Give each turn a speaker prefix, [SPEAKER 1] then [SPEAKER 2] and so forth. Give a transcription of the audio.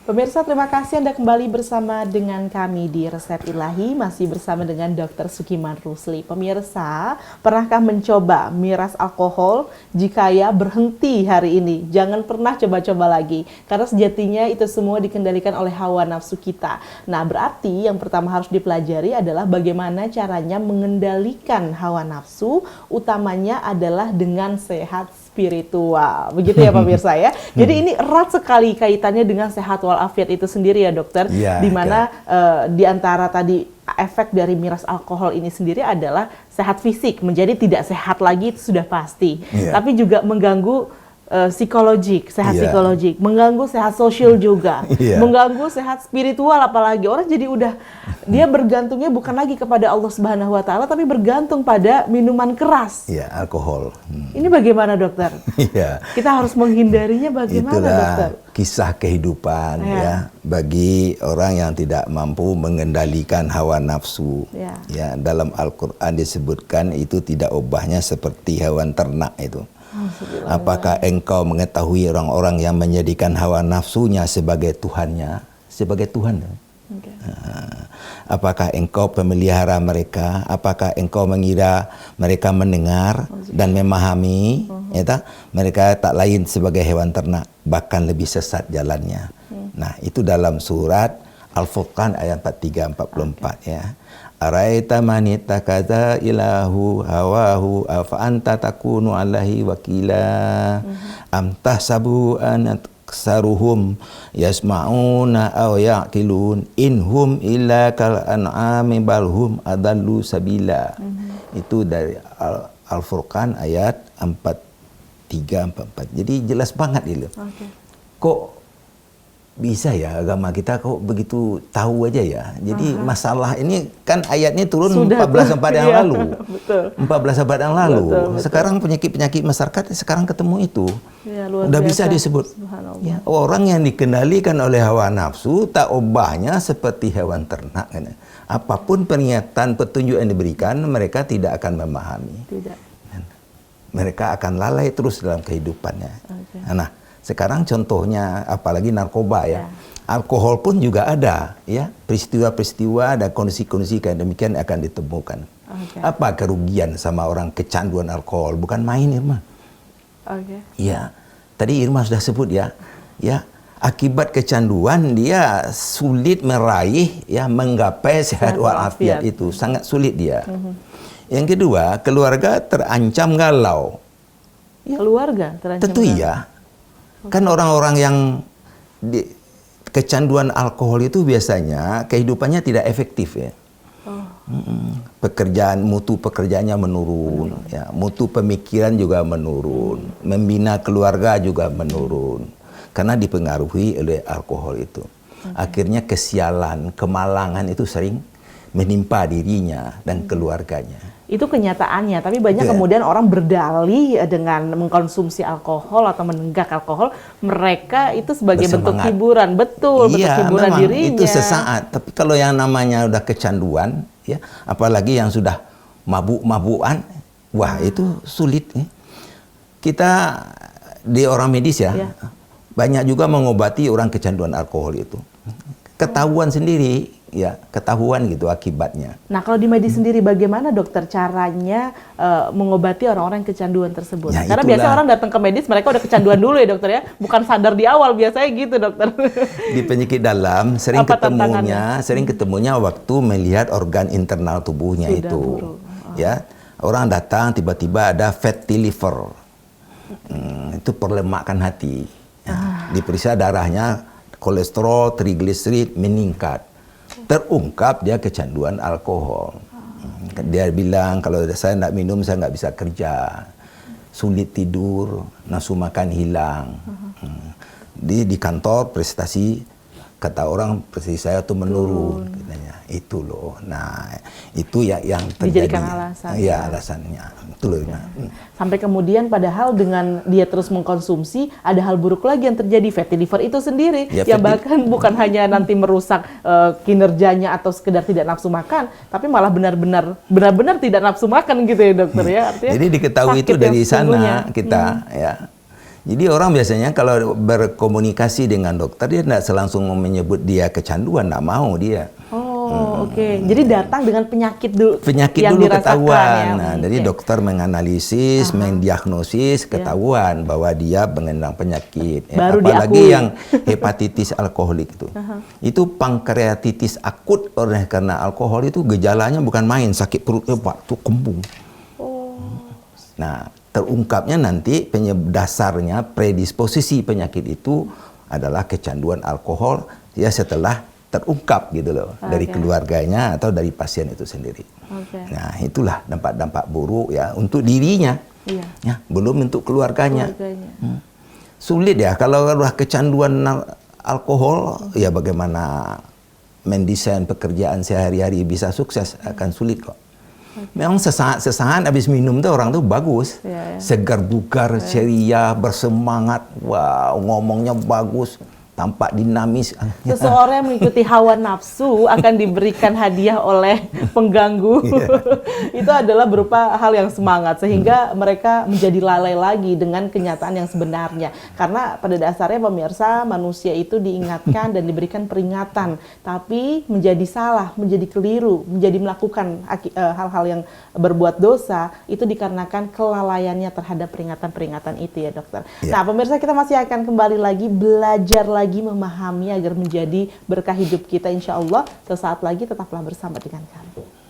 [SPEAKER 1] Pemirsa, terima kasih Anda kembali bersama dengan kami di Resep Ilahi, masih bersama dengan Dr. Sukiman Rusli. Pemirsa, pernahkah mencoba miras alkohol? Jika ya, berhenti hari ini. Jangan pernah coba-coba lagi, karena sejatinya itu semua dikendalikan oleh hawa nafsu kita. Nah, berarti yang pertama harus dipelajari adalah bagaimana caranya mengendalikan hawa nafsu, utamanya adalah dengan sehat spiritual. Begitu ya pemirsa ya. Jadi ini erat sekali kaitannya dengan sehat walafiat itu sendiri ya dokter.
[SPEAKER 2] Ya,
[SPEAKER 1] di mana di antara tadi efek dari miras alkohol ini sendiri adalah sehat fisik, menjadi tidak sehat lagi itu sudah pasti.
[SPEAKER 2] Ya.
[SPEAKER 1] Tapi juga mengganggu psikologik, sehat psikologik, mengganggu sehat sosial juga, mengganggu sehat spiritual, apalagi orang jadi udah dia bergantungnya bukan lagi kepada Allah Subhanahu Wa Taala, tapi bergantung pada minuman keras.
[SPEAKER 2] Iya, alkohol.
[SPEAKER 1] Ini bagaimana dokter?
[SPEAKER 2] Iya.
[SPEAKER 1] Kita harus menghindarinya bagaimana dokter?
[SPEAKER 2] Kisah kehidupan ya bagi orang yang tidak mampu mengendalikan hawa nafsu. Ya, dalam Al-Qur'an disebutkan itu tidak ubahnya seperti hewan ternak itu. Apakah engkau mengetahui orang-orang yang menjadikan hawa nafsunya sebagai Tuhannya, sebagai Tuhan? Apakah engkau pemelihara mereka? Apakah engkau mengira mereka mendengar dan memahami? Mereka tak lain sebagai hewan ternak, bahkan lebih sesat jalannya. Nah, itu dalam surat Al-Furqan ayat 43-44 ya. Araita man ittakaza ilahu hawahu afa anta takunu alaihi wakila am tahsabu an aksaruhum yasma'una aw ya'qilun inhum illa kal an'ami bal hum adallu sabila. Itu dari Al-Furqan ayat 43-44. Jadi jelas banget itu. Kok bisa ya agama kita kok begitu tahu aja ya. Jadi masalah ini kan ayatnya turun 14 abad yang lalu. 14 abad yang lalu. Sekarang penyakit-penyakit masyarakat sekarang ketemu itu. Udah bisa disebut. Ya, orang yang dikendalikan oleh hawa nafsu tak ubahnya seperti hewan ternak. Apapun pernyataan petunjuk yang diberikan, mereka tidak akan memahami. Mereka akan lalai terus dalam kehidupannya. Nah, sekarang contohnya apalagi narkoba ya. Alkohol pun juga ada ya. Peristiwa-peristiwa dan kondisi-kondisi kayak demikian akan ditemukan. Apa kerugian sama orang kecanduan alkohol? Bukan main Irma. Ya. Tadi Irma sudah sebut ya. Ya. Akibat kecanduan dia sulit meraih ya menggapai sehat walafiat itu. Sangat sulit dia. Yang kedua, keluarga terancam galau.
[SPEAKER 1] Keluarga terancam
[SPEAKER 2] tentu galau. Iya. Kan orang-orang yang kecanduan alkohol itu biasanya kehidupannya tidak efektif ya. Mutu pekerjaannya menurun, ya, mutu pemikiran juga menurun, membina keluarga juga menurun, karena dipengaruhi oleh alkohol itu. Akhirnya kesialan, kemalangan itu sering menimpa dirinya dan keluarganya.
[SPEAKER 1] Itu kenyataannya, tapi banyak kemudian orang berdalih dengan mengkonsumsi alkohol atau menenggak alkohol, mereka itu sebagai bentuk hiburan, bentuk hiburan dirinya.
[SPEAKER 2] Itu sesaat, tapi kalau yang namanya udah kecanduan, ya, apalagi yang sudah mabuk-mabukan, wah itu sulit. Kita di orang medis ya, banyak juga mengobati orang kecanduan alkohol itu. Ketahuan sendiri. Ya, ketahuan gitu akibatnya.
[SPEAKER 1] Nah, kalau di medis sendiri bagaimana dokter caranya mengobati orang-orang kecanduan tersebut?
[SPEAKER 2] Ya,
[SPEAKER 1] karena biasanya orang datang ke medis mereka udah kecanduan dulu ya dokter ya, bukan sadar di awal biasanya gitu dokter.
[SPEAKER 2] Di penyakit dalam sering ketemunya waktu melihat organ internal tubuhnya itu. Ya, orang datang tiba-tiba ada fatty liver. Itu perlemakan hati. Ya, diperiksa darahnya, kolesterol, trigliserid meningkat. Terungkap dia kecanduan alkohol. Dia bilang kalau saya tidak minum saya nggak bisa kerja, sulit tidur, nafsu makan hilang. Di kantor prestasi kata orang prestasi saya tuh menurun katanya. Itu loh. Nah, itu ya yang terjadi.
[SPEAKER 1] Dijadikan alasan.
[SPEAKER 2] Iya, alasannya. Itu loh. Nah.
[SPEAKER 1] Sampai kemudian padahal dengan dia terus mengkonsumsi, ada hal buruk lagi yang terjadi, fatty liver itu sendiri.
[SPEAKER 2] Ya,
[SPEAKER 1] yang bahkan bukan hanya nanti merusak kinerjanya atau sekedar tidak nafsu makan, tapi malah benar-benar tidak nafsu makan gitu ya dokter ya. Artinya
[SPEAKER 2] jadi diketahui itu dari sana kita ya. Jadi orang biasanya kalau berkomunikasi dengan dokter dia tidak langsung menyebut dia kecanduan, tidak mau dia.
[SPEAKER 1] Oke. Jadi datang dengan penyakit dulu.
[SPEAKER 2] Penyakit
[SPEAKER 1] yang
[SPEAKER 2] dulu
[SPEAKER 1] dirasakan,
[SPEAKER 2] ketahuan.
[SPEAKER 1] ya.
[SPEAKER 2] Nah, jadi dokter menganalisis, mendiagnosis, ketahuan bahwa dia mengandung penyakit.
[SPEAKER 1] Baru
[SPEAKER 2] apalagi
[SPEAKER 1] diakui.
[SPEAKER 2] yang hepatitis alkoholik itu. Itu pankreatitis akut oleh karena alkohol itu gejalanya bukan main, sakit perut hebat, tuh kembung. Nah, terungkapnya nanti dasarnya predisposisi penyakit itu adalah kecanduan alkohol ya setelah terungkap gitu loh dari keluarganya atau dari pasien itu sendiri. Nah, itulah dampak-dampak buruk ya untuk dirinya. Ya, belum untuk keluarganya. Sulit ya kalau udah kecanduan alkohol ya bagaimana mendesain pekerjaan sehari-hari bisa sukses akan sulit kok. Memang sesaat habis minum tuh orang tuh bagus, segar bugar, ceria, bersemangat, wow ngomongnya bagus, tampak dinamis.
[SPEAKER 1] Seseorang yang mengikuti hawa nafsu akan diberikan hadiah oleh pengganggu. Itu adalah berupa hal yang semangat sehingga mereka menjadi lalai lagi dengan kenyataan yang sebenarnya. Karena pada dasarnya pemirsa manusia itu diingatkan dan diberikan peringatan, tapi menjadi salah, menjadi keliru, menjadi melakukan hal-hal yang berbuat dosa itu dikarenakan kelalaiannya terhadap peringatan-peringatan itu ya dokter. Nah pemirsa kita masih akan kembali lagi belajar lagi memahami agar menjadi berkah hidup kita insya Allah. Sesaat lagi tetaplah bersama dengan kami.